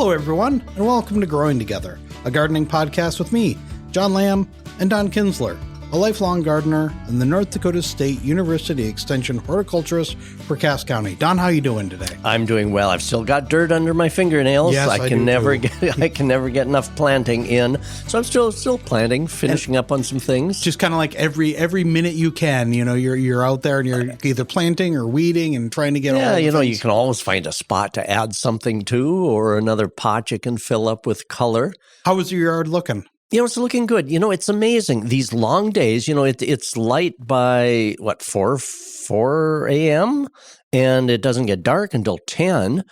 Hello, everyone, and welcome to Growing Together, a gardening podcast with me, John Lamb, and Don Kinsler, a lifelong gardener and the North Dakota State University Extension horticulturist for Cass County. Don, how you doing today? I'm doing well. I've still got dirt under my fingernails. Yes, I can never get enough planting in. So I'm still planting, finishing up on some things. Just kind of like every minute you can, you're out there and you're either planting or weeding and trying to get all the things. You can always find a spot to add something to or another pot you can fill up with color. How is your yard looking? It's looking good. It's amazing. These long days, it's light by, 4 a.m.? And it doesn't get dark until 10.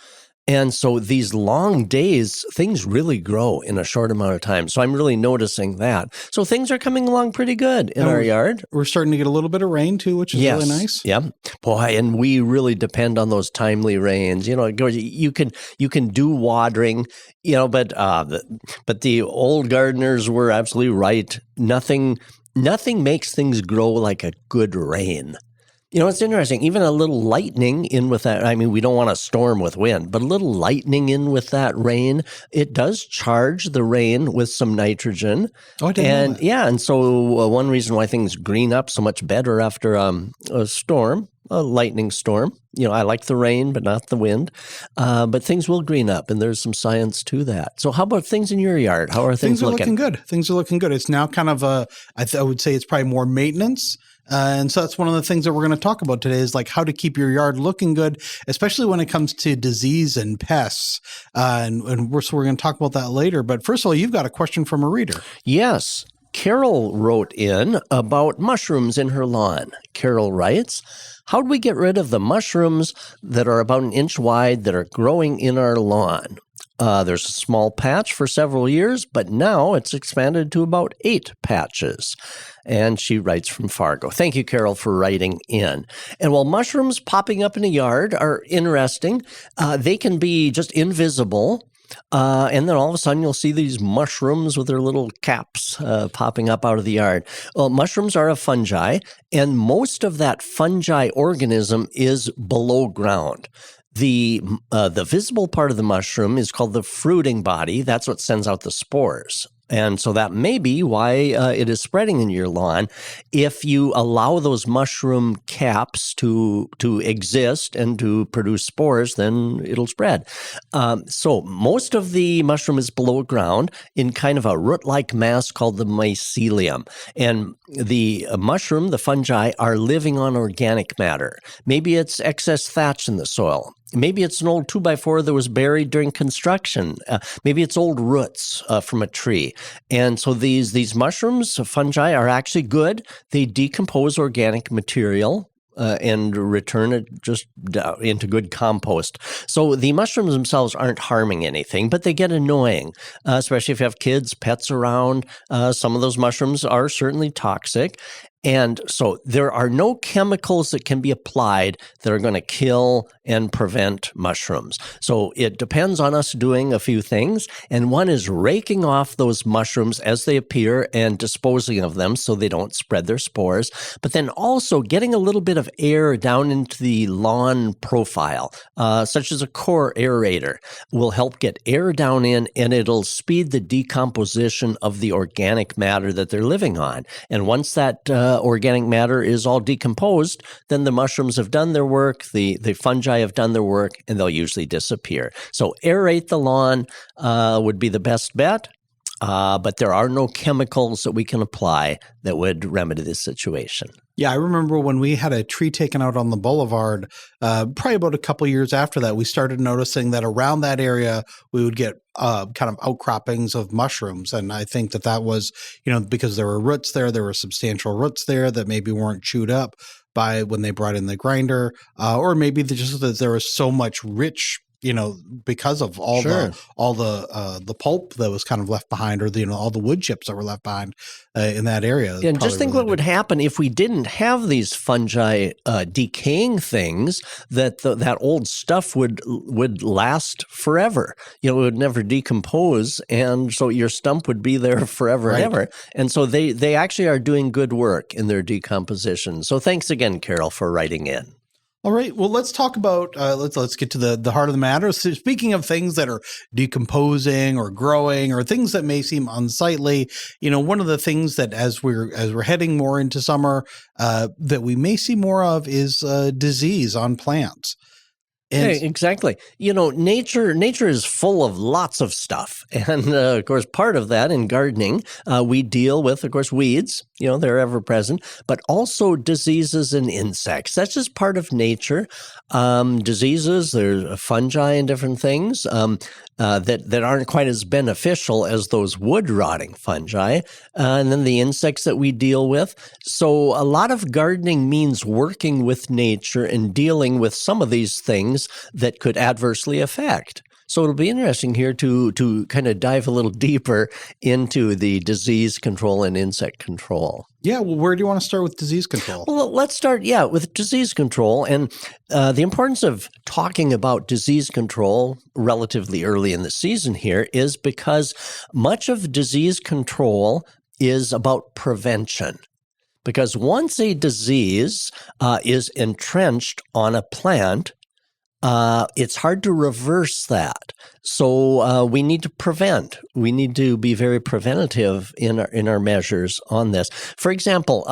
And so these long days, things really grow in a short amount of time. So I'm really noticing that. So things are coming along pretty good in our yard. We're starting to get a little bit of rain too, which is really nice. Yeah. Boy, and we really depend on those timely rains. You can do watering, but the old gardeners were absolutely right. Nothing makes things grow like a good rain. It's interesting. Even a little lightning in with that. I mean, we don't want a storm with wind, but a little lightning in with that rain, it does charge the rain with some nitrogen. Oh, I didn't know that. Yeah, and so one reason why things green up so much better after a storm, a lightning storm. I like the rain, but not the wind. But things will green up, and there's some science to that. So how about things in your yard? How are things looking? Things are looking good. It's now kind of I would say it's probably more maintenance. And so that's one of the things that we're going to talk about today is like how to keep your yard looking good, especially when it comes to disease and pests. So we're going to talk about that later. But first of all, you've got a question from a reader. Yes. Carol wrote in about mushrooms in her lawn. Carol writes, how do we get rid of the mushrooms that are about an inch wide that are growing in our lawn? There's a small patch for several years, but now it's expanded to about 8 patches. And she writes from Fargo. Thank you, Carol, for writing in. And while mushrooms popping up in a yard are interesting, they can be just invisible. And then all of a sudden you'll see these mushrooms with their little caps popping up out of the yard. Well, mushrooms are a fungi, and most of that fungi organism is below ground. The visible part of the mushroom is called the fruiting body. That's what sends out the spores. And so that may be why it is spreading in your lawn. If you allow those mushroom caps to exist and to produce spores, then it'll spread. So most of the mushroom is below ground in kind of a root-like mass called the mycelium. And the mushroom, the fungi, are living on organic matter. Maybe it's excess thatch in the soil. Maybe it's an old 2x4 that was buried during construction. Maybe it's old roots from a tree. And so these mushrooms, fungi, are actually good. They decompose organic material and return it just into good compost. So the mushrooms themselves aren't harming anything, but they get annoying, especially if you have kids, pets around. Some of those mushrooms are certainly toxic. And so there are no chemicals that can be applied that are going to kill and prevent mushrooms. So it depends on us doing a few things. And one is raking off those mushrooms as they appear and disposing of them so they don't spread their spores. But then also getting a little bit of air down into the lawn profile, such as a core aerator, will help get air down in, and it'll speed the decomposition of the organic matter that they're living on. And once that organic matter is all decomposed, then the mushrooms have done their work, the fungi have done their work, and they'll usually disappear. So aerate the lawn would be the best bet, but there are no chemicals that we can apply that would remedy this situation. Yeah, I remember when we had a tree taken out on the boulevard, probably about a couple years after that, we started noticing that around that area, we would get kind of outcroppings of mushrooms. And I think that was, because there were roots there were substantial roots there that maybe weren't chewed up by when they brought in the grinder, or maybe just that there was so much rich because of all the pulp that was kind of left behind, or all the wood chips that were left behind in that area. Yeah, and just think what would happen if we didn't have these fungi decaying things. That old stuff would last forever. It would never decompose, and so your stump would be there forever and ever. And so they actually are doing good work in their decomposition. So thanks again, Carol, for writing in. All right. Well, let's talk about let's get to the heart of the matter. So speaking of things that are decomposing or growing or things that may seem unsightly, one of the things that as we're heading more into summer that we may see more of is disease on plants. And exactly. Nature is full of lots of stuff. And of course, part of that in gardening, we deal with, of course, weeds, they're ever present, but also diseases and insects. That's just part of nature. Diseases, there's fungi and different things that aren't quite as beneficial as those wood rotting fungi. And then the insects that we deal with. So a lot of gardening means working with nature and dealing with some of these things that could adversely affect. So it'll be interesting here to kind of dive a little deeper into the disease control and insect control. Yeah, well, where do you want to start with disease control? Well, let's start, with disease control. And the importance of talking about disease control relatively early in the season here is because much of disease control is about prevention. Because once a disease is entrenched on a plant, it's hard to reverse that. So we need to prevent. We need to be very preventative in our measures on this. For example,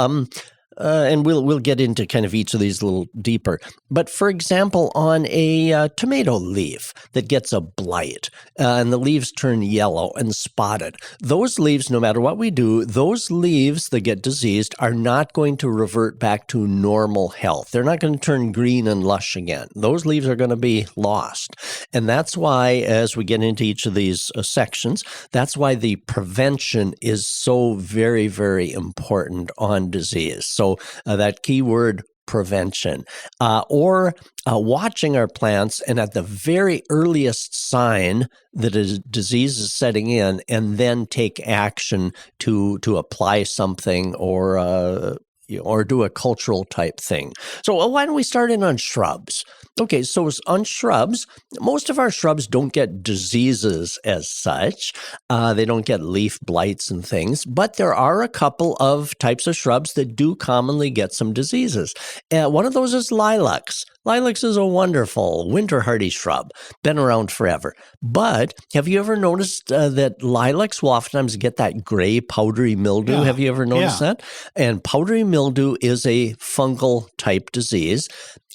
and we'll get into kind of each of these a little deeper. But for example, on a tomato leaf that gets a blight and the leaves turn yellow and spotted, those leaves, no matter what we do, those leaves that get diseased are not going to revert back to normal health. They're not going to turn green and lush again. Those leaves are going to be lost. And that's why, as we get into each of these sections, that's why the prevention is so very, very important on disease. So that key word, prevention, or watching our plants and at the very earliest sign that a disease is setting in, and then take action to apply something or do a cultural type thing. So why don't we start in on shrubs? Okay, so on shrubs, most of our shrubs don't get diseases as such. They don't get leaf blights and things, but there are a couple of types of shrubs that do commonly get some diseases. One of those is lilacs. Lilacs is a wonderful winter hardy shrub, been around forever. But have you ever noticed that lilacs will oftentimes get that gray powdery mildew? Yeah. Have you ever noticed that? And powdery mildew is a fungal type disease.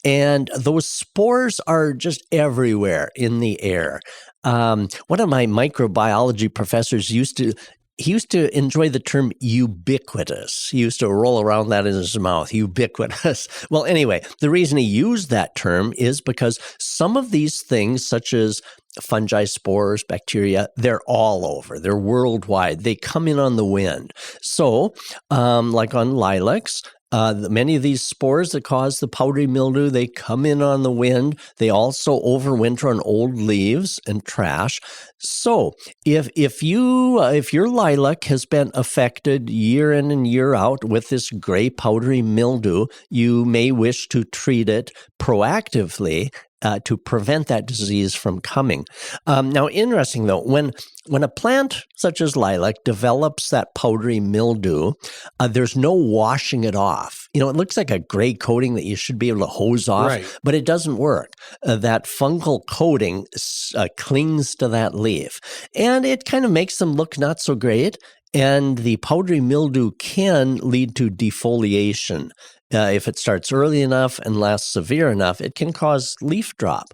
And those spores are just everywhere in the air. One of my microbiology professors used to enjoy the term ubiquitous. He used to roll around that in his mouth, ubiquitous. Well, anyway, the reason he used that term is because some of these things, such as fungi, spores, bacteria, they're all over. They're worldwide. They come in on the wind. So, like on lilacs, many of these spores that cause the powdery mildew, they come in on the wind. They also overwinter on old leaves and trash. So if your lilac has been affected year in and year out with this gray powdery mildew, you may wish to treat it proactively to prevent that disease from coming. Now, interesting though, when a plant such as lilac develops that powdery mildew, there's no washing it off. It looks like a gray coating that you should be able to hose off, Right. but it doesn't work. That fungal coating clings to that leaf, and it kind of makes them look not so great. And the powdery mildew can lead to defoliation. If it starts early enough and lasts severe enough, it can cause leaf drop.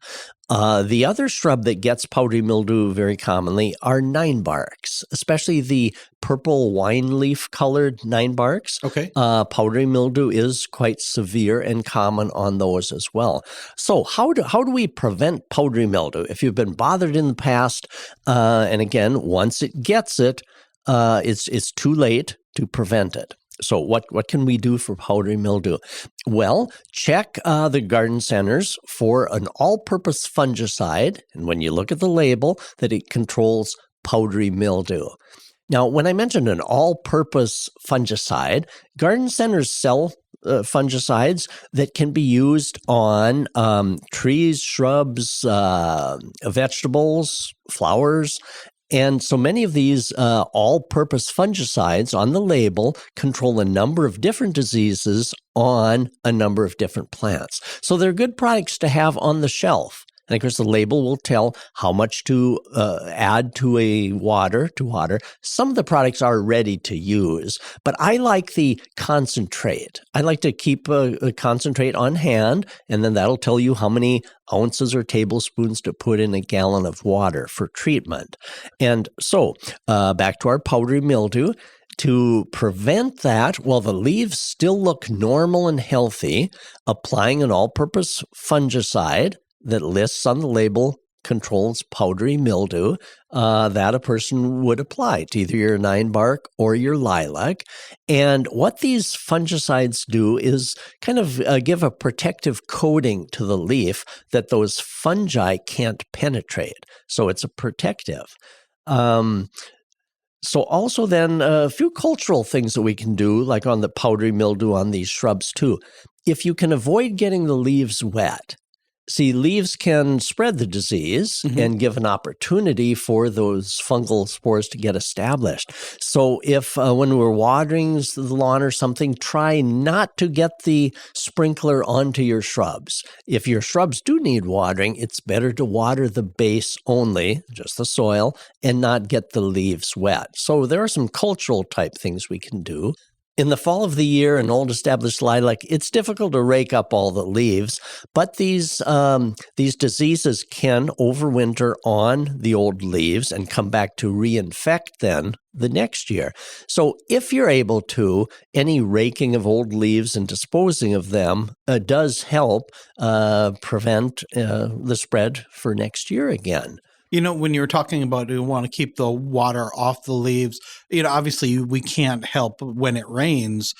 The other shrub that gets powdery mildew very commonly are ninebarks, especially the purple wine leaf colored ninebarks. Okay. Powdery mildew is quite severe and common on those as well. So how do we prevent powdery mildew? If you've been bothered in the past, and again, once it gets it, it's too late to prevent it. So what can we do for powdery mildew? Well, check the garden centers for an all-purpose fungicide, and when you look at the label, that it controls powdery mildew. Now, when I mentioned an all-purpose fungicide, garden centers sell fungicides that can be used on trees, shrubs, vegetables, flowers. And so many of these all-purpose fungicides on the label control a number of different diseases on a number of different plants. So they're good products to have on the shelf. And of course, the label will tell how much to add to water. Some of the products are ready to use, but I like the concentrate. I like to keep a concentrate on hand, and then that'll tell you how many ounces or tablespoons to put in a gallon of water for treatment. And so, back to our powdery mildew. To prevent that, while the leaves still look normal and healthy, applying an all-purpose fungicide that lists on the label controls powdery mildew that a person would apply to either your 9-bark or your lilac. And what these fungicides do is kind of give a protective coating to the leaf that those fungi can't penetrate. So it's a protective. So also then a few cultural things that we can do, like on the powdery mildew on these shrubs too. If you can avoid getting the leaves wet, see, leaves can spread the disease and give an opportunity for those fungal spores to get established. So if when we're watering the lawn or something, try not to get the sprinkler onto your shrubs. If your shrubs do need watering, it's better to water the base only, just the soil, and not get the leaves wet. So there are some cultural type things we can do. In the fall of the year, an old established lilac, it's difficult to rake up all the leaves, but these diseases can overwinter on the old leaves and come back to reinfect then the next year. So if you're able to, any raking of old leaves and disposing of them does help prevent the spread for next year again. You know, when you were talking about you want to keep the water off the leaves, you know, obviously we can't help when it rains.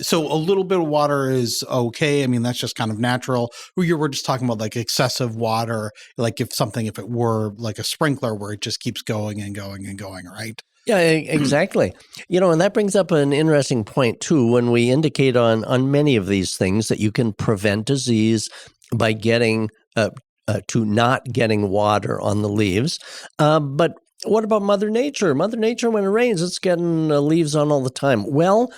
So a little bit of water is okay. I mean, that's just kind of natural. We're just talking about like excessive water, like if it were like a sprinkler where it just keeps going and going and going, right? Yeah, exactly. You know, and that brings up an interesting point too, when we indicate on many of these things that you can prevent disease by getting to not getting water on the leaves. But what about Mother Nature? Mother Nature, when it rains, it's getting leaves on all the time. Well,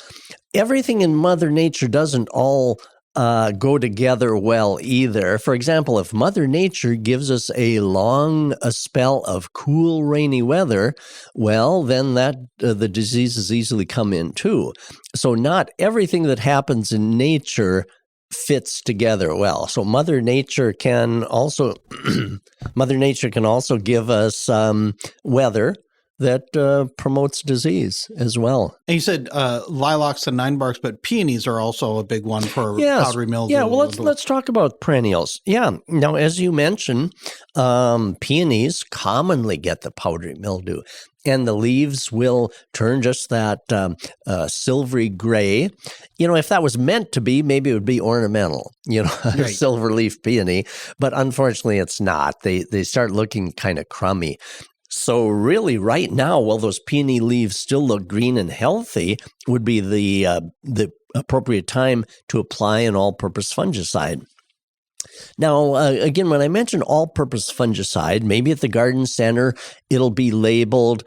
everything in Mother Nature doesn't all go together well either. For example, if Mother Nature gives us a spell of cool, rainy weather, well, then the diseases easily come in too. So not everything that happens in nature fits together well. So Mother Nature can also give us weather that promotes disease as well. And you said lilacs and 9-barks, but peonies are also a big one for powdery mildew. Yeah, well, let's talk about perennials. Yeah, now as you mentioned, peonies commonly get the powdery mildew, and the leaves will turn just that silvery gray. You know, if that was meant to be, maybe it would be ornamental, you know, a silver leaf peony, but unfortunately it's not. They start looking kind of crummy. So really right now, while those peony leaves still look green and healthy, would be the appropriate time to apply an all-purpose fungicide. Now, again, when I mention all-purpose fungicide, maybe at the garden center, it'll be labeled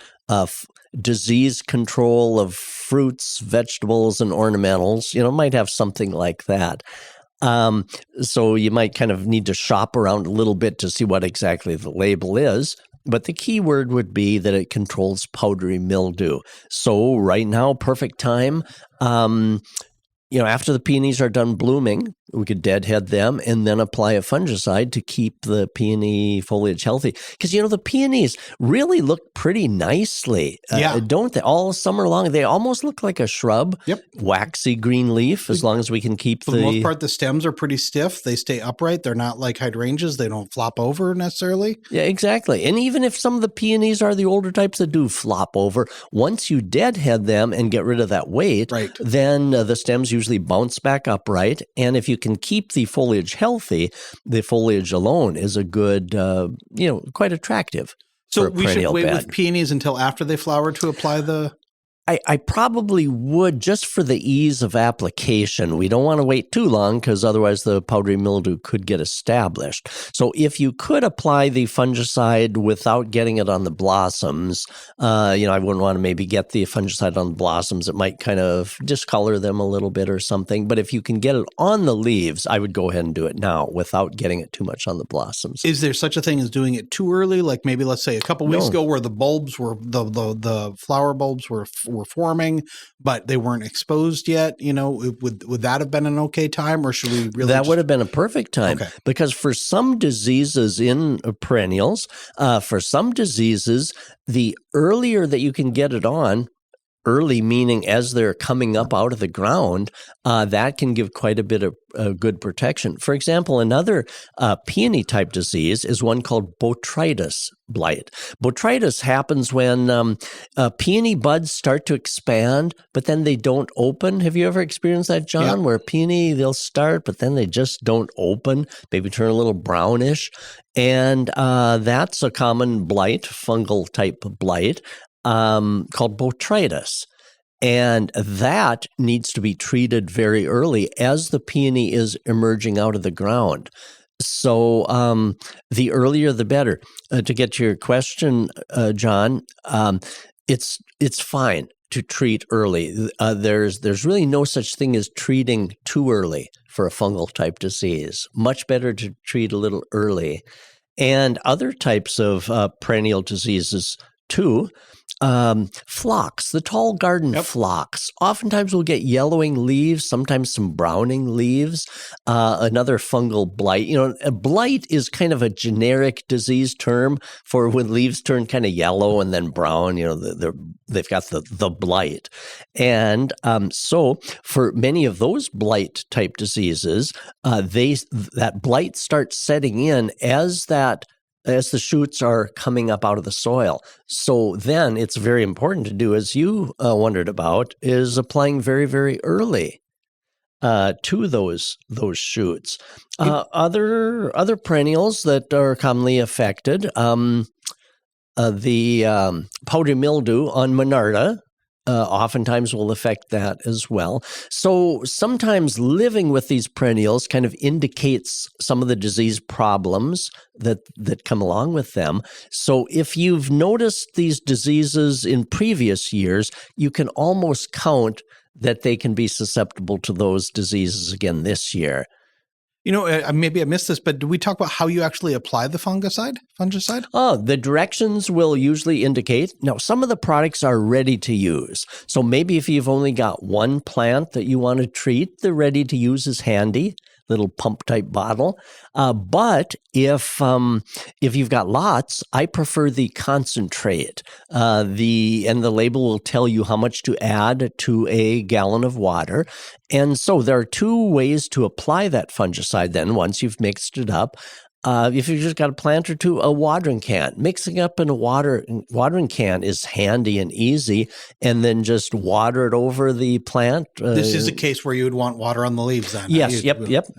disease control of fruits, vegetables, and ornamentals. You know, it might have something like that. So you might kind of need to shop around a little bit to see what exactly the label is. But the key word would be that it controls powdery mildew. So right now, perfect time. You know, after the peonies are done blooming, we could deadhead them and then apply a fungicide to keep the peony foliage healthy. Because, you know, the peonies really look pretty nicely, don't they? All summer long, they almost look like a shrub. Yep. Waxy green leaf, as long as we can keep For the most part, the stems are pretty stiff. They stay upright. They're not like hydrangeas. They don't flop over necessarily. Yeah, exactly. And even if some of the peonies are the older types that do flop over, once you deadhead them and get rid of that weight, then the stems usually bounce back upright. And if you can keep the foliage healthy, the foliage alone is a good, quite attractive. So we should wait with peonies until after they flower to apply the... I probably would, just for the ease of application. We don't want to wait too long because otherwise the powdery mildew could get established. So if you could apply the fungicide without getting it on the blossoms, I wouldn't want to maybe get the fungicide on the blossoms. It might kind of discolor them a little bit or something. But if you can get it on the leaves, I would go ahead and do it now without getting it too much on the blossoms. Is there such a thing as doing it too early? Like maybe, let's say, a couple weeks ago, where the bulbs were the flower bulbs were forming, but they weren't exposed yet. Would that have been an okay time, or should we really? That would have been a perfect time, okay. Because for some diseases in perennials, the earlier that you can get it on. Early meaning as they're coming up out of the ground, that can give quite a bit of good protection. For example, another peony type disease is one called botrytis blight. Botrytis happens when peony buds start to expand, but then they don't open. Have you ever experienced that, John? Yeah. Where peony, they'll start, but then they just don't open, maybe turn a little brownish. And that's a common blight, fungal type blight. Called botrytis. And that needs to be treated very early as the peony is emerging out of the ground. So the earlier the better. To get to your question, John, it's fine to treat early. There's really no such thing as treating too early for a fungal type disease. Much better to treat a little early. And other types of perennial diseases too. Phlox, the tall garden phlox, oftentimes will get yellowing leaves, sometimes some browning leaves. Another fungal blight. A blight is kind of a generic disease term for when leaves turn kind of yellow and then brown. They've got the blight. And so for many of those blight type diseases, that blight starts setting in as the shoots are coming up out of the soil. So then it's very important to do, as you wondered about, is applying very, very early to those shoots. Other perennials that are commonly affected, the powdery mildew on Monarda, oftentimes will affect that as well. So sometimes living with these perennials kind of indicates some of the disease problems that come along with them. So if you've noticed these diseases in previous years, you can almost count that they can be susceptible to those diseases again this year. Maybe I missed this, but did we talk about how you actually apply the fungicide? The directions will usually indicate. Now, some of the products are ready to use. So maybe if you've only got one plant that you want to treat, the ready to use is handy. Little pump type bottle. But if you've got lots, I prefer the concentrate. And the label will tell you how much to add to a gallon of water. And so there are two ways to apply that fungicide then once you've mixed it up. If you've just got a plant or two, a watering can. Mixing up in a watering can is handy and easy, and then just water it over the plant. This is a case where you would want water on the leaves then. Yes,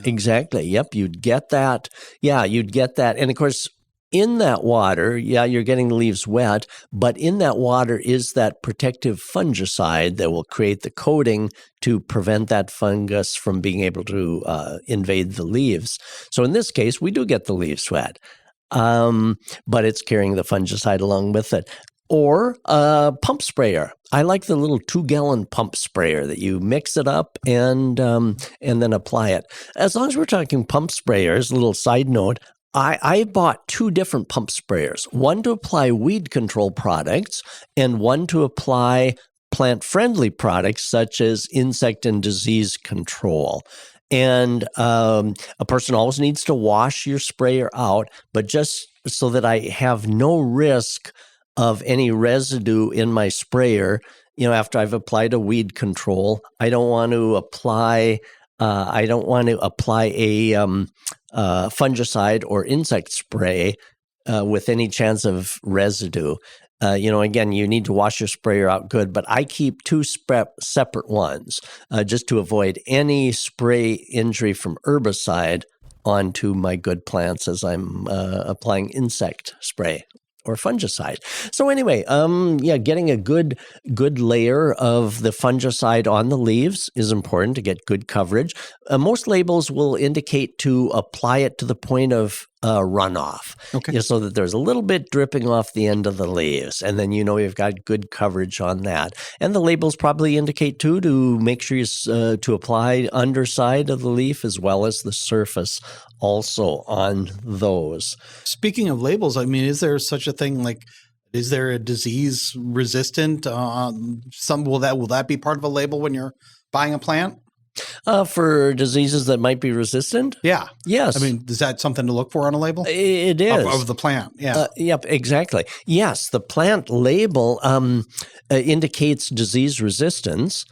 exactly. Yep, you'd get that. Yeah, you'd get that. And of course, in that water, you're getting the leaves wet, but in that water is that protective fungicide that will create the coating to prevent that fungus from being able to invade the leaves. So in this case, we do get the leaves wet, but it's carrying the fungicide along with it. Or a pump sprayer. I like the little 2-gallon pump sprayer that you mix it up and then apply it. As long as we're talking pump sprayers, a little side note, I bought 2 different pump sprayers, one to apply weed control products and one to apply plant-friendly products such as insect and disease control. And a person always needs to wash your sprayer out, but just so that I have no risk of any residue in my sprayer, after I've applied a weed control, I don't want to apply a fungicide or insect spray with any chance of residue. Again, you need to wash your sprayer out good, but I keep 2 separate ones just to avoid any spray injury from herbicide onto my good plants as I'm applying insect spray. or fungicide. So anyway, getting a good layer of the fungicide on the leaves is important to get good coverage. Most labels will indicate to apply it to the point of runoff, so that there's a little bit dripping off the end of the leaves, and then you've got good coverage on that. And the labels probably indicate too to make sure you to apply underside of the leaf as well as the surface also on those. Speaking of labels, I mean, is there such a thing like? Is there a disease resistant? Will that be part of a label when you're buying a plant? For diseases that might be resistant? Yeah. Yes. I mean, is that something to look for on a label? It is. Of the plant, yeah. Yep, exactly. Yes, the plant label indicates disease resistance.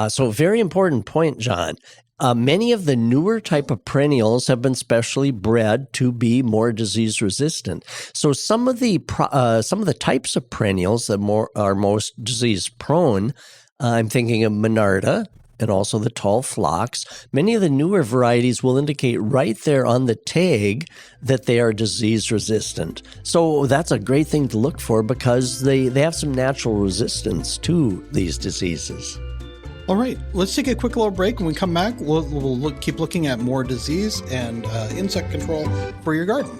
So very important point, John. Many of the newer type of perennials have been specially bred to be more disease resistant. So some of the types of perennials that are most disease prone, I'm thinking of Monarda and also the tall phlox. Many of the newer varieties will indicate right there on the tag that they are disease resistant. So that's a great thing to look for because they have some natural resistance to these diseases. All right, let's take a quick little break. When we come back, we'll keep looking at more disease and insect control for your garden.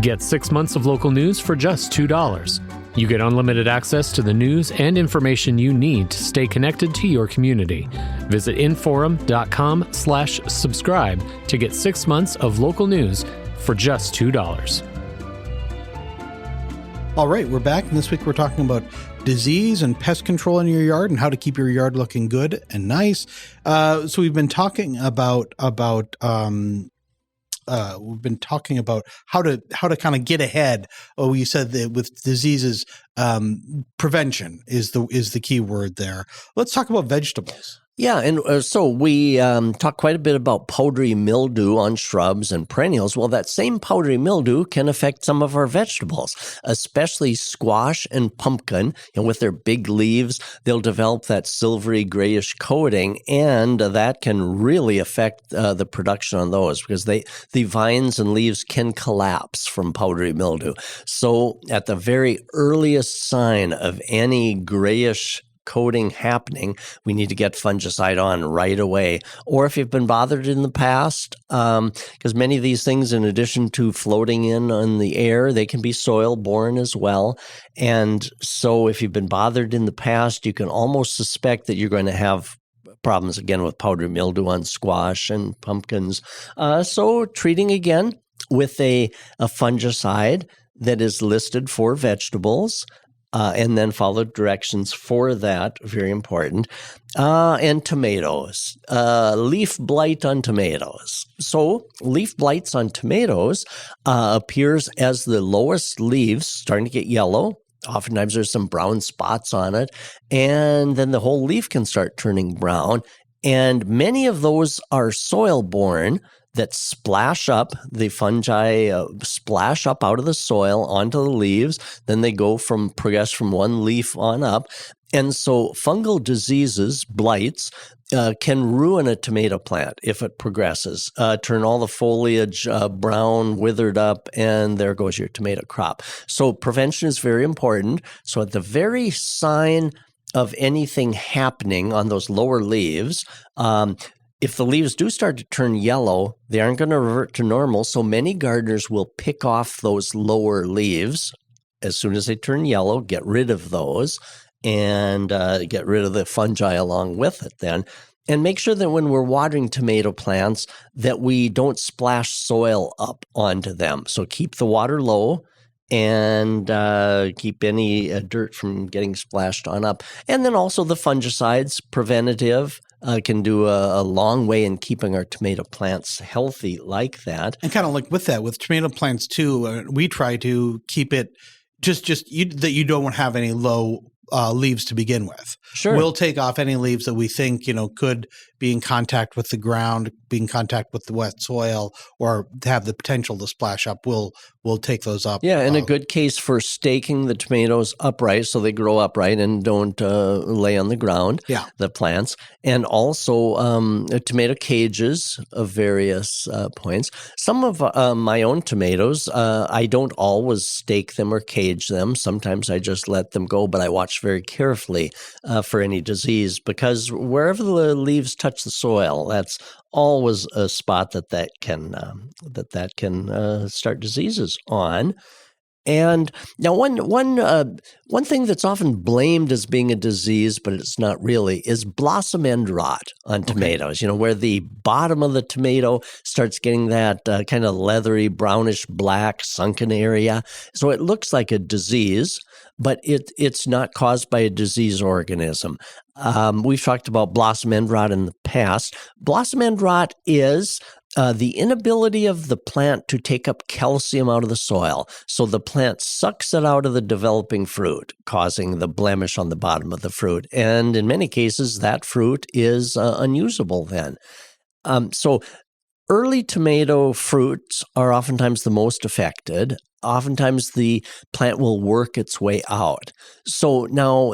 Get 6 months of local news for just $2. You get unlimited access to the news and information you need to stay connected to your community. Visit inforum.com/subscribe to get 6 months of local news for just $2. All right, we're back, and this week we're talking about disease and pest control in your yard and how to keep your yard looking good and nice. So we've been talking about how to kind of get ahead. Oh, you said that with diseases, prevention is the key word there. Let's talk about vegetables. Yeah, and so we talked quite a bit about powdery mildew on shrubs and perennials. Well, that same powdery mildew can affect some of our vegetables, especially squash and pumpkin. And with their big leaves, they'll develop that silvery grayish coating, and that can really affect the production on those because the vines and leaves can collapse from powdery mildew. So at the very earliest sign of any grayish coating happening, we need to get fungicide on right away. Or if you've been bothered in the past, because many of these things, in addition to floating in on the air, they can be soil-borne as well. And so if you've been bothered in the past, you can almost suspect that you're going to have problems again with powdery mildew on squash and pumpkins. So treating again with a fungicide that is listed for vegetables, and then follow directions for that, very important. And tomatoes, leaf blight on tomatoes. So leaf blights on tomatoes appears as the lowest leaves starting to get yellow. Oftentimes there's some brown spots on it, and then the whole leaf can start turning brown. And many of those are soil-borne that splash up, the fungi splash up out of the soil onto the leaves. Then they progress from one leaf on up. And so fungal diseases, blights, can ruin a tomato plant if it progresses, turn all the foliage brown, withered up, and there goes your tomato crop. So prevention is very important. So at the very sign of anything happening on those lower leaves, if the leaves do start to turn yellow, they aren't going to revert to normal. So many gardeners will pick off those lower leaves as soon as they turn yellow, get rid of those, and get rid of the fungi along with it then. And make sure that when we're watering tomato plants that we don't splash soil up onto them. So keep the water low and keep any dirt from getting splashed on up. And then also the fungicides, preventative, can do a long way in keeping our tomato plants healthy like that. And kind of like with tomato plants too, we try to keep it that you don't have any low leaves to begin with. Sure. We'll take off any leaves that we think, could be in contact with the ground, be in contact with the wet soil, or have the potential to splash up. We'll will take those up. Yeah, and a good case for staking the tomatoes upright so they grow upright and don't lay on the ground, the plants. And also tomato cages of various points. Some of my own tomatoes, I don't always stake them or cage them. Sometimes I just let them go, but I watch very carefully for any disease, because wherever the leaves touch the soil, that's always a spot that can start diseases on. And now one thing that's often blamed as being a disease, but it's not really, is blossom end rot on tomatoes. You know, where the bottom of the tomato starts getting that kind of leathery, brownish black sunken area. So it looks like a disease, but it's not caused by a disease organism. We've talked about blossom end rot in the past. Blossom end rot is the inability of the plant to take up calcium out of the soil. So the plant sucks it out of the developing fruit, causing the blemish on the bottom of the fruit. And in many cases, that fruit is unusable then. So early tomato fruits are oftentimes the most affected. Oftentimes the plant will work its way out. So now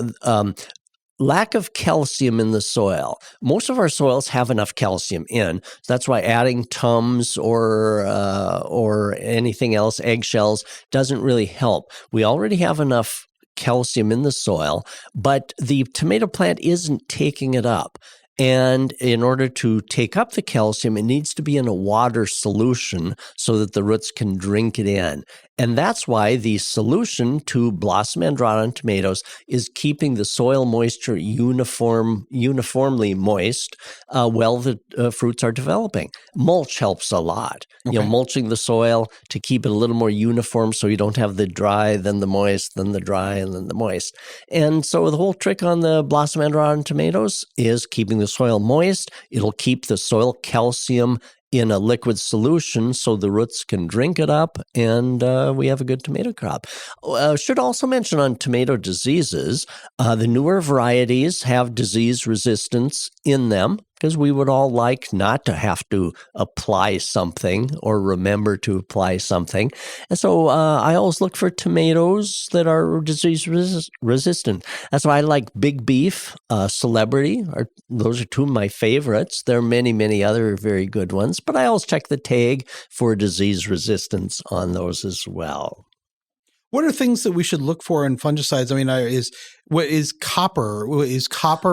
lack of calcium in the soil. Most of our soils have enough calcium in. That's why adding Tums or anything else, eggshells, doesn't really help. We already have enough calcium in the soil, but the tomato plant isn't taking it up. And in order to take up the calcium, it needs to be in a water solution so that the roots can drink it in. And that's why the solution to blossom end rot on tomatoes is keeping the soil moisture uniformly moist while the fruits are developing. Mulch helps a lot. Okay. You know, mulching the soil to keep it a little more uniform so you don't have the dry, then the moist, then the dry, and then the moist. And so the whole trick on the blossom end rot on tomatoes is keeping the soil moist. It'll keep the soil calcium in a liquid solution so the roots can drink it up, and we have a good tomato crop. Should also mention on tomato diseases, the newer varieties have disease resistance in them, because we would all like not to have to apply something or remember to apply something. And so I always look for tomatoes that are disease resistant. That's why I like Big Beef, Celebrity. Those are two of my favorites. There are many, many other very good ones, but I always check the tag for disease resistance on those as well. What are things that we should look for in fungicides? I mean, is copper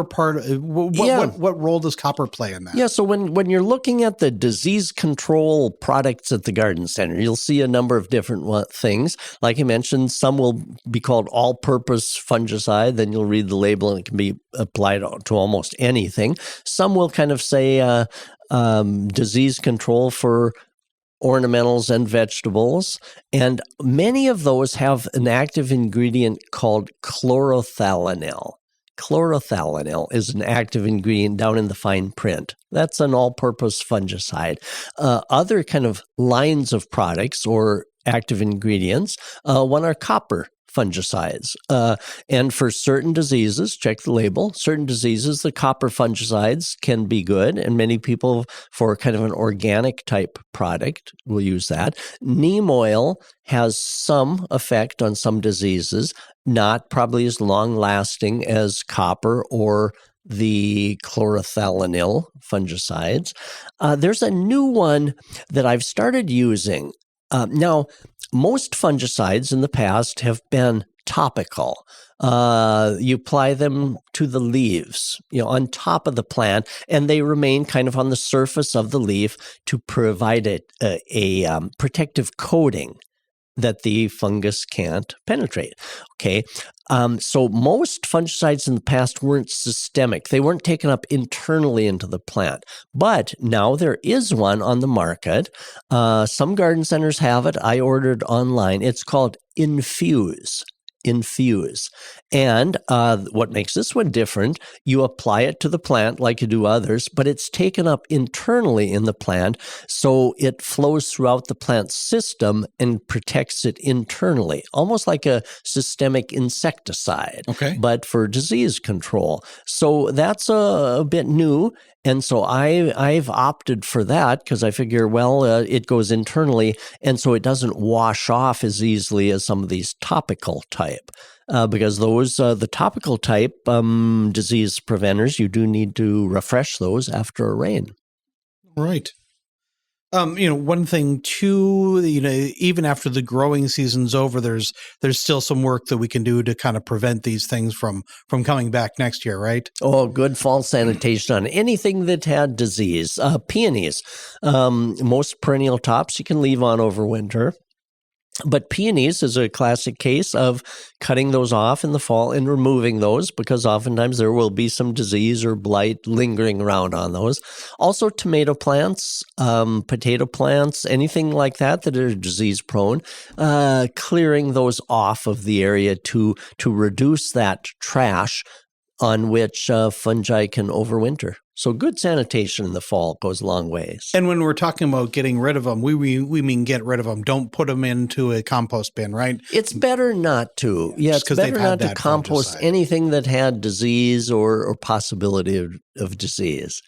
part? What role does copper play in that? Yeah, so when you're looking at the disease control products at the garden center, you'll see a number of different things. Like I mentioned, some will be called all-purpose fungicide. Then you'll read the label and it can be applied to almost anything. Some will kind of say disease control for ornamentals and vegetables, and many of those have an active ingredient called chlorothalonil. Chlorothalonil is an active ingredient down in the fine print. That's an all-purpose fungicide. Other kind of lines of products or active ingredients, one are copper fungicides. And for certain diseases, check the label, certain diseases, the copper fungicides can be good, and many people for kind of an organic type product will use that. Neem oil has some effect on some diseases, not probably as long-lasting as copper or the chlorothalonil fungicides. There's a new one that I've started using. Now, most fungicides in the past have been topical. You apply them to the leaves, on top of the plant, and they remain kind of on the surface of the leaf to provide a protective coating that the fungus can't penetrate. Okay, so most fungicides in the past weren't systemic. They weren't taken up internally into the plant. But now there is one on the market. Some garden centers have it. I ordered online. It's called Infuse. And what makes this one different, you apply it to the plant like you do others, but it's taken up internally in the plant, so it flows throughout the plant system and protects it internally, almost like a systemic insecticide, but for disease control. So that's a bit new. And so I've opted for that because I figure, well, it goes internally, and so it doesn't wash off as easily as some of these topical type. Because those, the topical type disease preventers, you do need to refresh those after a rain. Right. One thing too, even after the growing season's over, there's still some work that we can do to kind of prevent these things from coming back next year, right? Oh, good fall sanitation on anything that had disease. Peonies, most perennial tops you can leave on over winter. But peonies is a classic case of cutting those off in the fall and removing those because oftentimes there will be some disease or blight lingering around on those. Also, tomato plants, potato plants, anything like that are disease prone, clearing those off of the area to reduce that trash on which fungi can overwinter. So good sanitation in the fall goes a long ways. And when we're talking about getting rid of them, we mean get rid of them. Don't put them into a compost bin, right? It's better not to. Yeah, it's better not to compost anything that had disease or possibility of disease.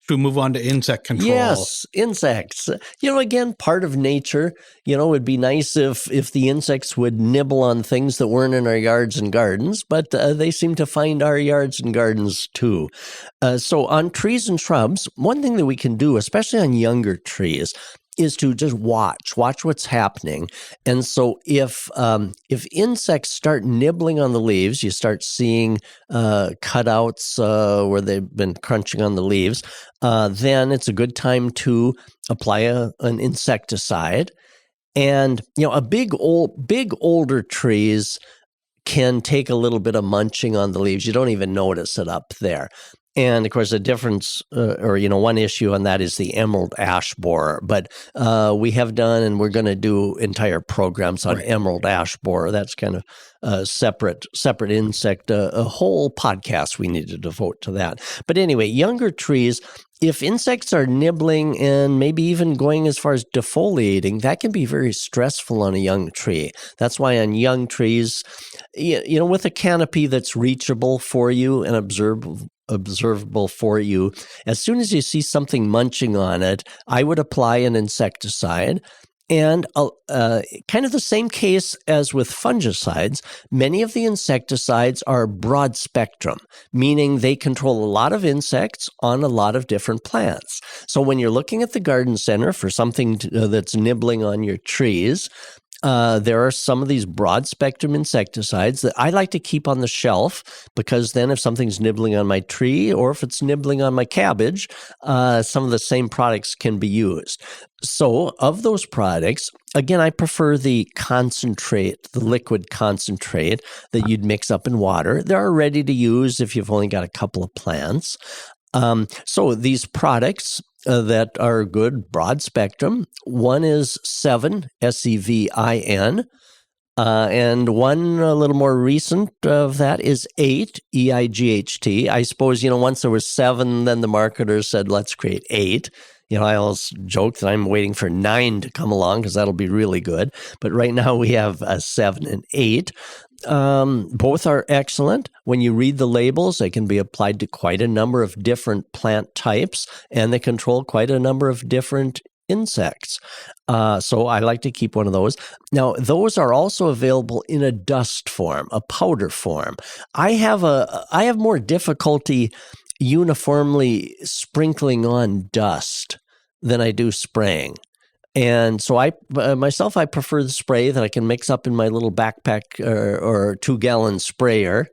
Should we move on to insect control? Yes, insects. Again, part of nature. It would be nice if the insects would nibble on things that weren't in our yards and gardens, but they seem to find our yards and gardens too. So on trees and shrubs, one thing that we can do, especially on younger trees, is to just watch what's happening. And so if insects start nibbling on the leaves, you start seeing cutouts where they've been crunching on the leaves, then it's a good time to apply an insecticide. And big older trees can take a little bit of munching on the leaves. You don't even notice it up there. And, of course, the difference one issue on that is the emerald ash borer. But we have done, and we're going to do entire programs on emerald ash borer. That's kind of a separate insect, a whole podcast we need to devote to that. But anyway, younger trees, if insects are nibbling and maybe even going as far as defoliating, that can be very stressful on a young tree. That's why on young trees, with a canopy that's reachable for you and observable for you, as soon as you see something munching on it, I would apply an insecticide. And kind of the same case as with fungicides, many of the insecticides are broad spectrum, meaning they control a lot of insects on a lot of different plants. So when you're looking at the garden center for something that's nibbling on your trees, there are some of these broad spectrum insecticides that I like to keep on the shelf because then if something's nibbling on my tree or if it's nibbling on my cabbage, some of the same products can be used. So of those products, again, I prefer the concentrate, the liquid concentrate that you'd mix up in water. They're ready to use if you've only got a couple of plants. So these products that are good, broad spectrum, one is Sevin, Sevin, and one a little more recent of that is 8, EIGHT. I suppose, once there was 7, then the marketers said, let's create 8. I always joke that I'm waiting for 9 to come along because that'll be really good. But right now we have 7 and 8. Both are excellent. When you read the labels, they can be applied to quite a number of different plant types, and they control quite a number of different insects. So I like to keep one of those. Now, those are also available in a dust form, a powder form. I have more difficulty uniformly sprinkling on dust than I do spraying. And so I prefer the spray that I can mix up in my little backpack or 2-gallon sprayer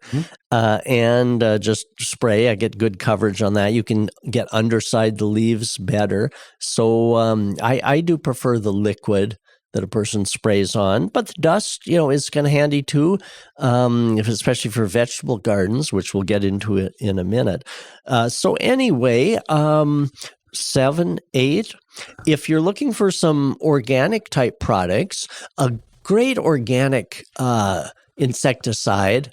and just spray. I get good coverage on that. You can get underside the leaves better. So I do prefer the liquid that a person sprays on. But the dust, is kind of handy too, especially for vegetable gardens, which we'll get into it in a minute. So anyway, 7, 8. If you're looking for some organic type products, a great organic insecticide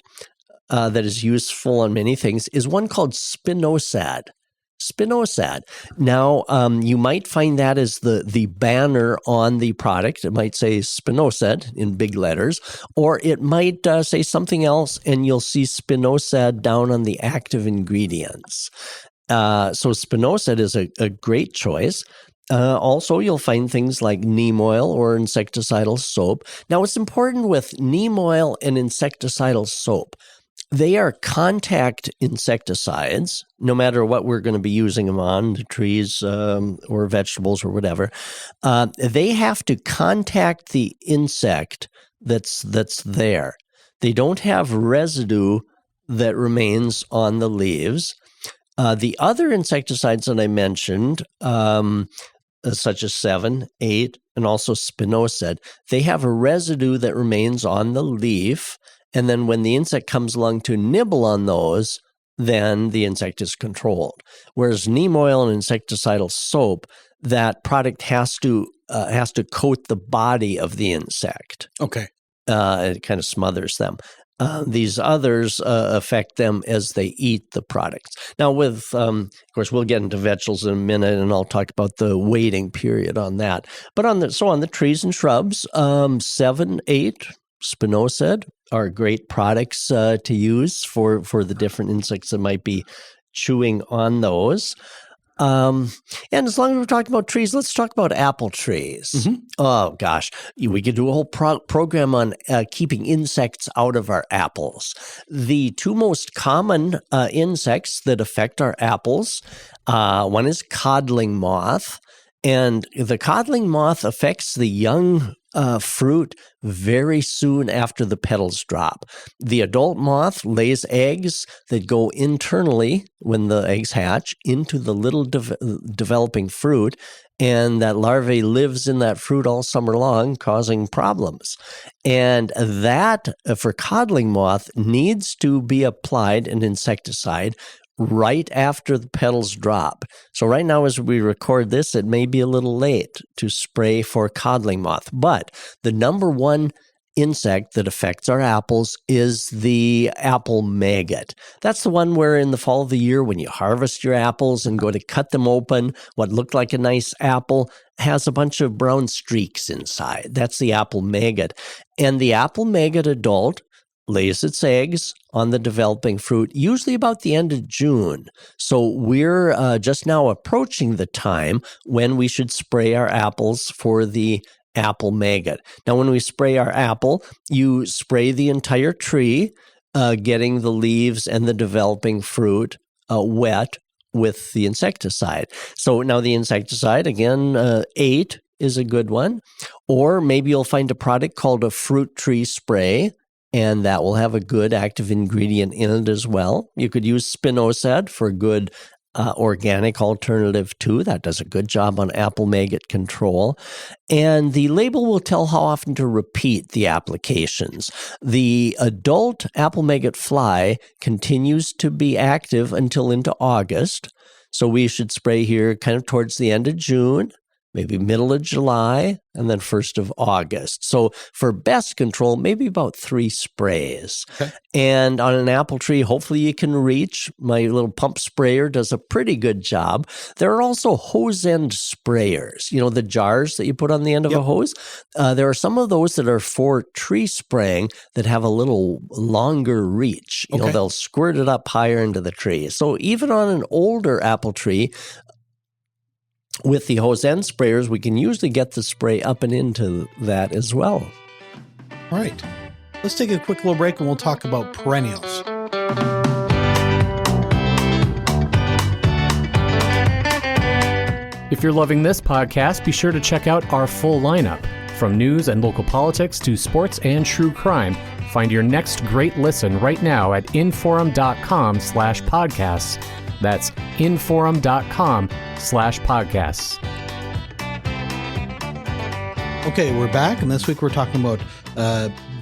that is useful on many things is one called spinosad. Spinosad. Now, you might find that as the banner on the product. It might say spinosad in big letters, or it might say something else, and you'll see spinosad down on the active ingredients. So spinosad is a great choice. Also, you'll find things like neem oil or insecticidal soap. Now, what's important with neem oil and insecticidal soap, they are contact insecticides, no matter what we're going to be using them on, the trees or vegetables or whatever. They have to contact the insect that's there. They don't have residue that remains on the leaves. The other insecticides that I mentioned, such as 7, 8, and also spinosad, they have a residue that remains on the leaf. And then when the insect comes along to nibble on those, then the insect is controlled. Whereas neem oil and insecticidal soap, that product has to coat the body of the insect. Okay. It kind of smothers them. These others affect them as they eat the products. Now, of course, we'll get into vegetables in a minute, and I'll talk about the waiting period on that. But on the trees and shrubs, 7, 8, spinosad are great products to use for the different insects that might be chewing on those. And as long as we're talking about trees, let's talk about apple trees. Mm-hmm. Oh, gosh. We could do a whole program on keeping insects out of our apples. The two most common insects that affect our apples, one is codling moth. And the codling moth affects the young fruit very soon after the petals drop. The adult moth lays eggs that go internally, when the eggs hatch, into the little developing fruit, and that larvae lives in that fruit all summer long, causing problems. And that, for codling moth, needs to be applied an insecticide right after the petals drop. So right now, as we record this, it may be a little late to spray for codling moth. But the number one insect that affects our apples is the apple maggot. That's the one where in the fall of the year, when you harvest your apples and go to cut them open, what looked like a nice apple has a bunch of brown streaks inside. That's the apple maggot. And the apple maggot adult lays its eggs on the developing fruit, usually about the end of June. So we're just now approaching the time when we should spray our apples for the apple maggot. Now, when we spray our apple, you spray the entire tree, getting the leaves and the developing fruit wet with the insecticide. So now the insecticide, again, 8 is a good one. Or maybe you'll find a product called a fruit tree spray, and that will have a good active ingredient in it as well. You could use spinosad for a good organic alternative too. That does a good job on apple maggot control. And the label will tell how often to repeat the applications. The adult apple maggot fly continues to be active until into August. So we should spray here kind of towards the end of June, maybe middle of July, and then 1st of August. So for best control, maybe about 3 sprays. Okay. And on an apple tree, hopefully you can reach. My little pump sprayer does a pretty good job. There are also hose end sprayers, the jars that you put on the end of a hose. There are some of those that are for tree spraying that have a little longer reach. They'll squirt it up higher into the tree. So even on an older apple tree, with the hose end sprayers, we can usually get the spray up and into that as well. All right. Let's take a quick little break and we'll talk about perennials. If you're loving this podcast, be sure to check out our full lineup. From news and local politics to sports and true crime, find your next great listen right now at inforum.com/podcasts. That's inforum.com/podcasts. Okay, we're back, and this week we're talking about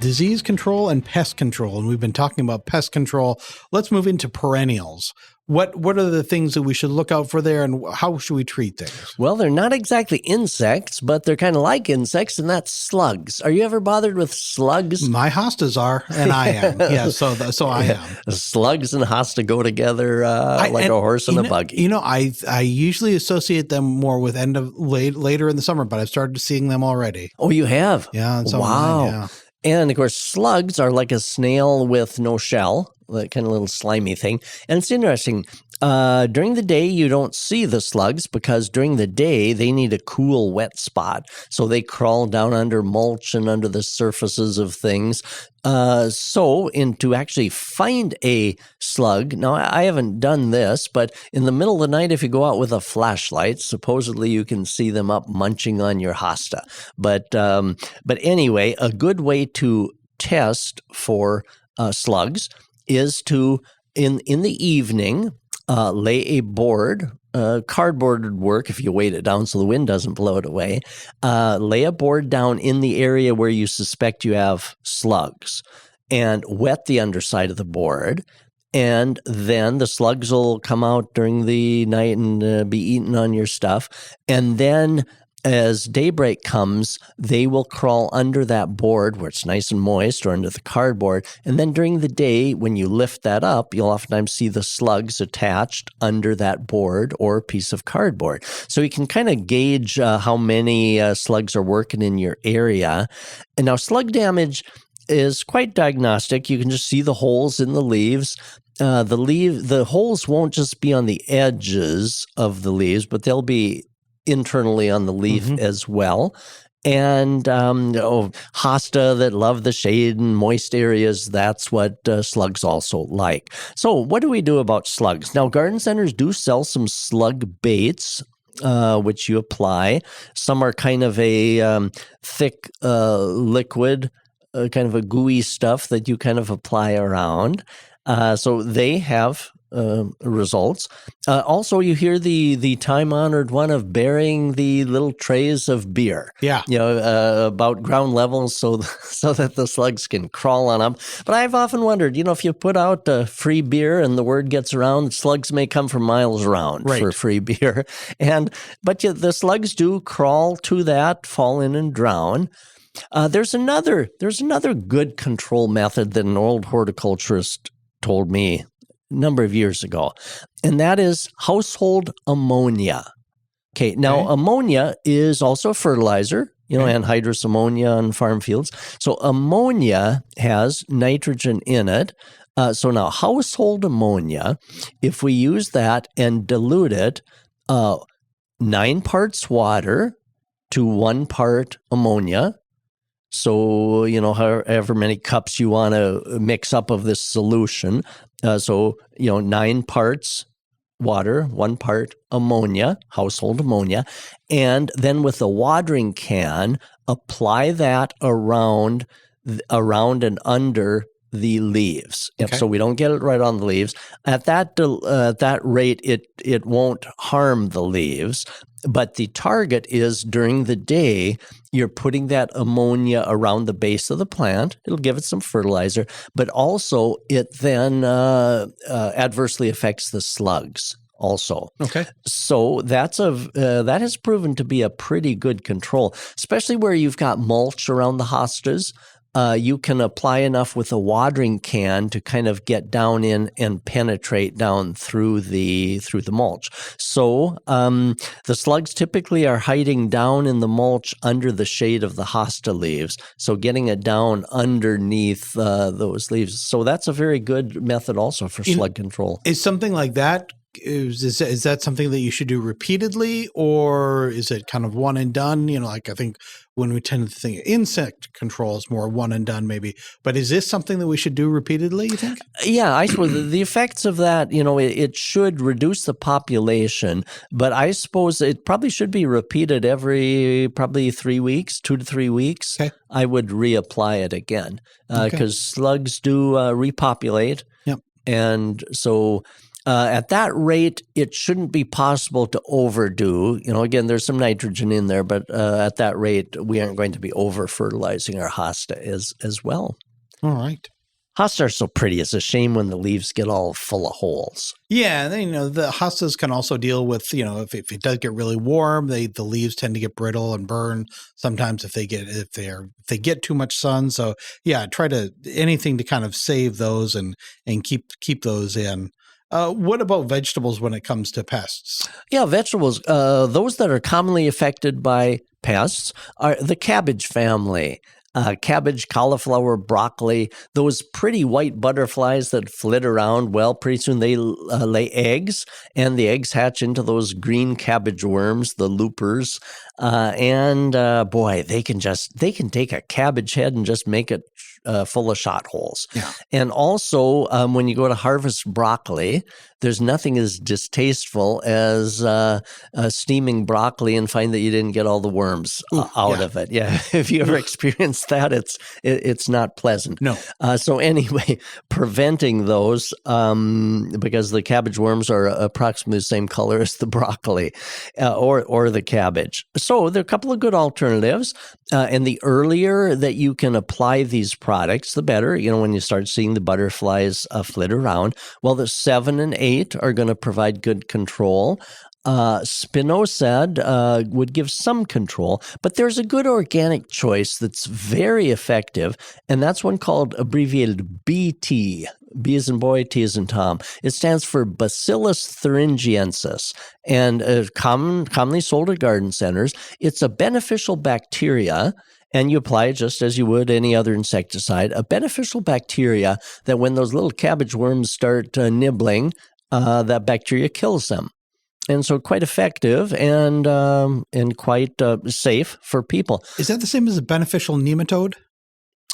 disease control and pest control, and we've been talking about pest control. Let's move into perennials. What are the things that we should look out for there, and how should we treat things? Well, they're not exactly insects, but they're kind of like insects, and that's slugs. Are you ever bothered with slugs? My hostas are, and I am. Yeah, so I am. Slugs and hosta go together like a horse and a buggy. I usually associate them more with later in the summer, but I've started seeing them already. Oh, you have? Yeah. Wow. Yeah. And, of course, slugs are like a snail with no shell, that kind of little slimy thing. And it's interesting. During the day, you don't see the slugs because during the day, they need a cool, wet spot. So they crawl down under mulch and under the surfaces of things. To actually find a slug, now I haven't done this, but in the middle of the night, if you go out with a flashlight, supposedly you can see them up munching on your hosta. But anyway, a good way to test for slugs is to, in the evening, lay a board. Cardboard would work if you weight it down so the wind doesn't blow it away. Lay a board down in the area where you suspect you have slugs and wet the underside of the board. And then the slugs will come out during the night and be eating on your stuff. And then as daybreak comes, they will crawl under that board where it's nice and moist or under the cardboard. And then during the day, when you lift that up, you'll oftentimes see the slugs attached under that board or piece of cardboard. So you can kind of gauge how many slugs are working in your area. And now slug damage is quite diagnostic. You can just see the holes in the leaves. The holes won't just be on the edges of the leaves, but they'll be internally on the leaf as well. And hosta that love the shade and moist areas, that's what slugs also like. So what do we do about slugs? Now, garden centers do sell some slug baits, which you apply. Some are kind of a thick liquid, kind of a gooey stuff that you kind of apply around. So they have results. Also, you hear the time-honored one of burying the little trays of beer. Yeah, about ground level, so that the slugs can crawl on them. But I've often wondered, if you put out free beer and the word gets around, slugs may come from miles around for free beer. But the slugs do crawl to that, fall in and drown. There's another good control method that an old horticulturist told me a number of years ago, and that is household ammonia. Okay, now ammonia is also a fertilizer, anhydrous ammonia on farm fields. So ammonia has nitrogen in it. So now household ammonia, if we use that and dilute it, 9 parts water to 1 part ammonia. So, however many cups you want to mix up of this solution. 9 parts water, 1 part ammonia, household ammonia. And then with a watering can, apply that around and under the leaves. Okay. So we don't get it right on the leaves. At that rate, it won't harm the leaves. But the target is during the day, you're putting that ammonia around the base of the plant. It'll give it some fertilizer, but also it then adversely affects the slugs also. Okay. So that has proven to be a pretty good control, especially where you've got mulch around the hostas. You can apply enough with a watering can to kind of get down in and penetrate down through the mulch. So the slugs typically are hiding down in the mulch under the shade of the hosta leaves. So getting it down underneath those leaves. So that's a very good method also for slug control. Is something like that? Is that something that you should do repeatedly, or is it kind of one and done? I think when we tend to think insect control is more one and done maybe, but is this something that we should do repeatedly, you think? Yeah, I suppose the effects of that, it should reduce the population, but I suppose it probably should be repeated every probably 3 weeks, 2 to 3 weeks. Okay. I would reapply it again because slugs do repopulate. Yep. And so at that rate, it shouldn't be possible to overdo. Again, there's some nitrogen in there, but at that rate, we aren't going to be over-fertilizing our hosta as well. All right. Hosta are so pretty. It's a shame when the leaves get all full of holes. Yeah, the hostas can also deal with, if it does get really warm, the leaves tend to get brittle and burn. Sometimes if they get too much sun. So yeah, try anything to kind of save those and keep those in. What about vegetables when it comes to pests? Yeah, vegetables, those that are commonly affected by pests are the cabbage family. cabbage, cauliflower, broccoli, those pretty white butterflies that flit around. Well, pretty soon they lay eggs, and the eggs hatch into those green cabbage worms, the loopers. Boy, they can take a cabbage head and just make it full of shot holes. Yeah. And also, when you go to harvest broccoli, there's nothing as distasteful as steaming broccoli and find that you didn't get all the worms out of it. Yeah, if you ever experienced that, it's not pleasant. No. So anyway, preventing those because the cabbage worms are approximately the same color as the broccoli or the cabbage. So there are a couple of good alternatives, and the earlier that you can apply these products, the better. When you start seeing the butterflies flit around, well, the 7 and 8 are going to provide good control. Spinosad would give some control, but there's a good organic choice that's very effective, and that's one called abbreviated BT. B as in boy, T as in Tom. It stands for Bacillus thuringiensis, and commonly sold at garden centers. It's a beneficial bacteria, and you apply it just as you would any other insecticide, a beneficial bacteria that when those little cabbage worms start nibbling, that bacteria kills them. And so quite effective and quite safe for people. Is that the same as a beneficial nematode?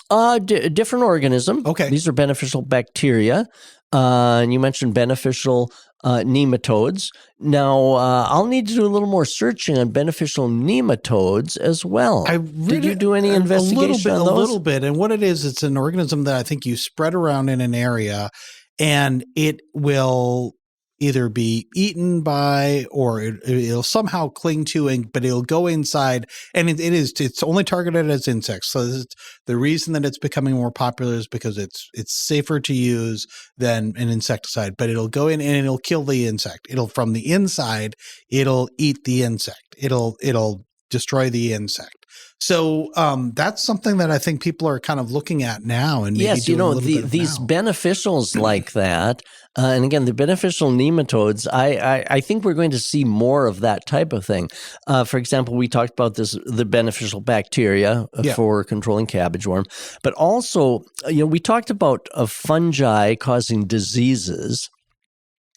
Different organism. Okay. These are beneficial bacteria. And you mentioned beneficial nematodes. Now, I'll need to do a little more searching on beneficial nematodes as well. Did you do any investigation on those? A little bit. And what it is, it's an organism that I think you spread around in an area, and it will either be eaten by or it'll somehow cling to, but it'll go inside, and it's only targeted as insects. So the reason that it's becoming more popular is because it's safer to use than an insecticide, but it'll go in and it'll kill the insect. From the inside, it'll eat the insect. It'll destroy the insect. So that's something that I think people are kind of looking at now. And maybe yes, these beneficials like that, and again, the beneficial nematodes, I think we're going to see more of that type of thing. For example, we talked about the beneficial bacteria for controlling cabbage worm, but also, we talked about fungi causing diseases.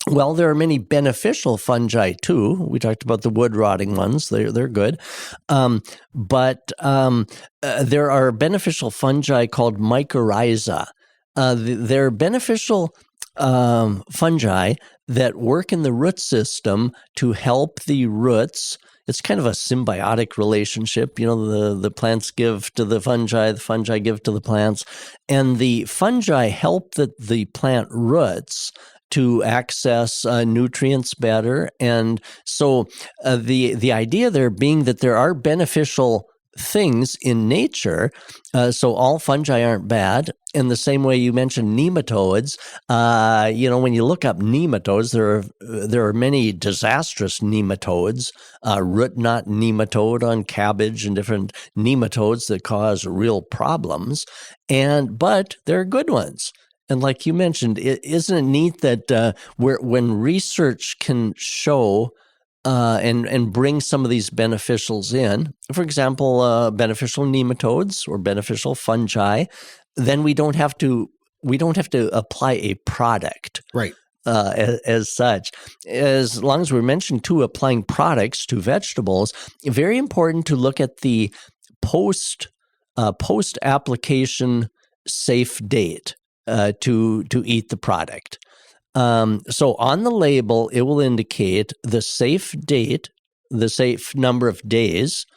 Well, there are many beneficial fungi too. We talked about the wood rotting ones; they're good, but there are beneficial fungi called mycorrhiza. They're beneficial fungi that work in the root system to help the roots. It's kind of a symbiotic relationship. The plants give to the fungi give to the plants, and the fungi help the plant roots to access nutrients better. And so the idea there being that there are beneficial things in nature, so all fungi aren't bad. In the same way you mentioned nematodes, when you look up nematodes, there are many disastrous nematodes, root knot nematode on cabbage and different nematodes that cause real problems. But there are good ones. And like you mentioned, isn't it neat that when research can show and bring some of these beneficials in, for example, beneficial nematodes or beneficial fungi, then we don't have to apply a product, right? As such, as long as we're mentioned to applying products to vegetables, very important to look at the post application safe date. To eat the product. So on the label, it will indicate the safe date, the safe number of days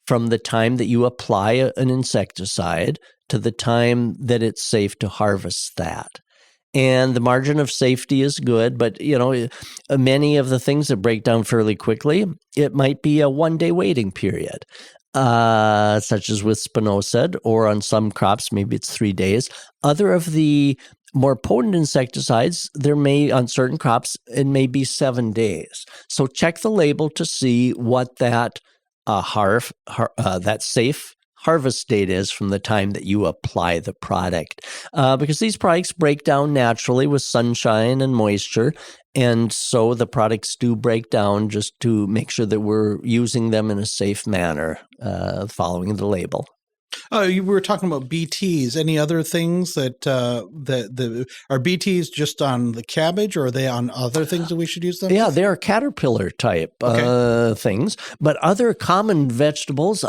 from the time that you apply an insecticide to the time that it's safe to harvest that. And the margin of safety is good, but many of the things that break down fairly quickly, it might be a 1-day waiting period. Such as with spinosad, or on some crops, maybe it's 3 days. Other of the more potent insecticides, on certain crops, it may be 7 days. So check the label to see what that that safe harvest date is from the time that you apply the product. Because these products break down naturally with sunshine and moisture. And so the products do break down, just to make sure that we're using them in a safe manner, following the label. Oh, you were talking about BTs. Any other things that are BTs just on the cabbage, or are they on other things that we should use them? Yeah, they are caterpillar type things, but other common vegetables.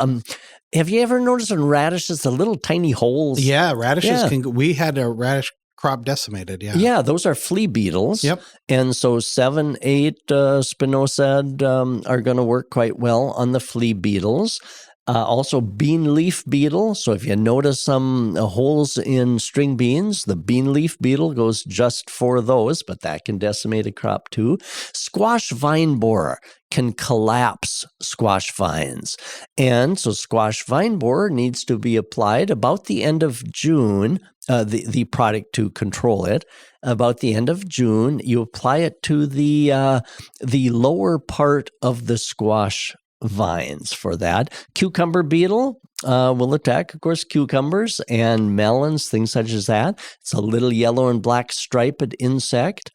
Have you ever noticed in radishes the little tiny holes? Yeah, radishes we had a radish crop decimated. Yeah. Yeah, those are flea beetles. Yep. And so 7, 8 spinosad are going to work quite well on the flea beetles. Also bean leaf beetle. So if you notice some holes in string beans, the bean leaf beetle goes just for those, but that can decimate a crop too. Squash vine borer can collapse squash vines. And so squash vine borer needs to be applied about the end of June, the product to control it. About the end of June, you apply it to the lower part of the squash vines for that. Cucumber beetle will attack, of course, cucumbers and melons, things such as that. It's a little yellow and black striped insect.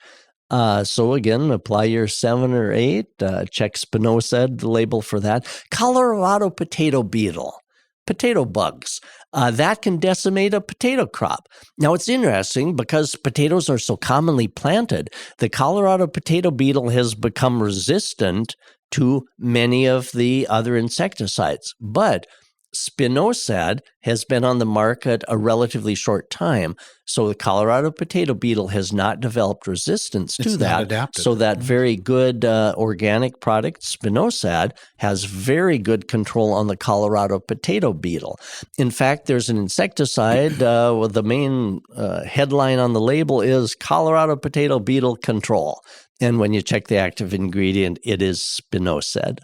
So again, apply your 7 or 8, check spinosad, the label for that. Colorado potato beetle, potato bugs. That can decimate a potato crop. Now, it's interesting because potatoes are so commonly planted, the Colorado potato beetle has become resistant to many of the other insecticides. But spinosad has been on the market a relatively short time, so the Colorado potato beetle has not developed resistance to that. So that very good organic product, spinosad, has very good control on the Colorado potato beetle. In fact, there's an insecticide, the main headline on the label is Colorado potato beetle control. And when you check the active ingredient, it is spinosad.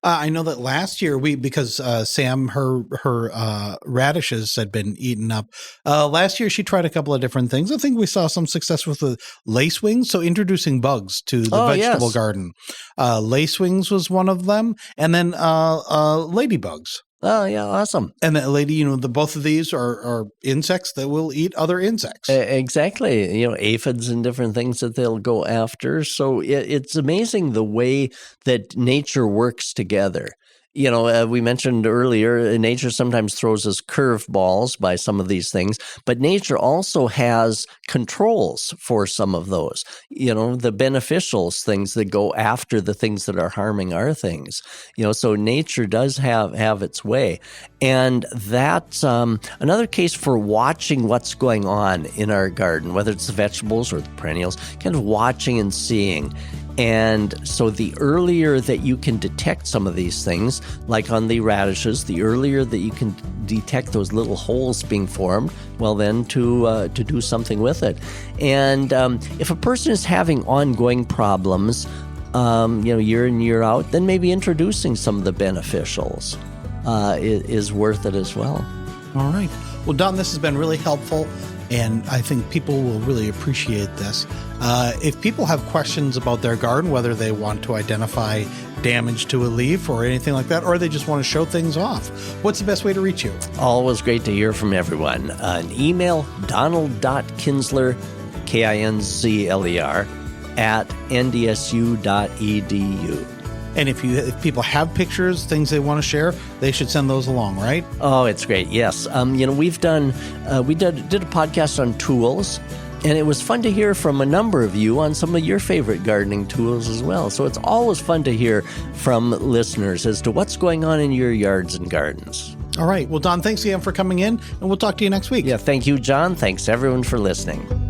I know that last year because Sam, her radishes had been eaten up. Last year she tried a couple of different things. I think we saw some success with the lacewings. So introducing bugs to the vegetable garden. Lacewings was one of them, and then ladybugs. Oh, yeah, awesome. And that lady, both of these are insects that will eat other insects. Exactly. Aphids and different things that they'll go after. So it's amazing the way that nature works together. We mentioned earlier, nature sometimes throws us curveballs by some of these things, but nature also has controls for some of those. The beneficials, things that go after the things that are harming our things. So nature does have its way. And that's another case for watching what's going on in our garden, whether it's the vegetables or the perennials, kind of watching and seeing. And so the earlier that you can detect some of these things, like on the radishes, the earlier that you can detect those little holes being formed, well, then to do something with it. And if a person is having ongoing problems, year in, year out, then maybe introducing some of the beneficials is worth it as well. All right. Well, Don, this has been really helpful, and I think people will really appreciate this. If people have questions about their garden, whether they want to identify damage to a leaf or anything like that, or they just want to show things off, what's the best way to reach you? Always great to hear from everyone. An email, donald.kinsler, Kinzler, at ndsu.edu. And if people have pictures, things they want to share, they should send those along, right? Oh, it's great. Yes. We've done, we did a podcast on tools, and it was fun to hear from a number of you on some of your favorite gardening tools as well. So it's always fun to hear from listeners as to what's going on in your yards and gardens. All right. Well, Don, thanks again for coming in, and we'll talk to you next week. Yeah. Thank you, John. Thanks everyone for listening.